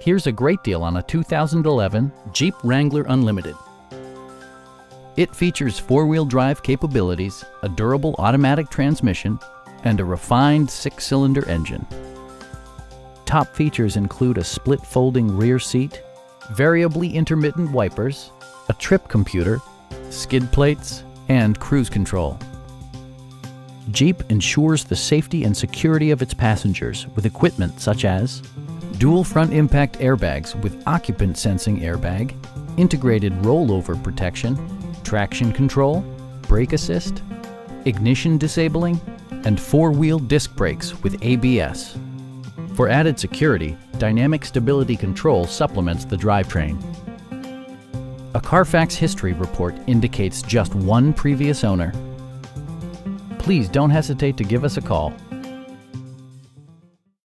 Here's a great deal on a 2011 Jeep Wrangler Unlimited. It features four-wheel drive capabilities, a durable automatic transmission, and a refined 6-cylinder engine. Top features include a split folding rear seat, variably intermittent wipers, a trip computer, skid plates, and cruise control. Jeep ensures the safety and security of its passengers with equipment such as dual front impact airbags with occupant sensing airbag, integrated rollover protection, traction control, brake assist, ignition disabling, and four-wheel disc brakes with ABS. For added security, dynamic stability control supplements the drivetrain. A Carfax history report indicates just one previous owner. Please don't hesitate to give us a call.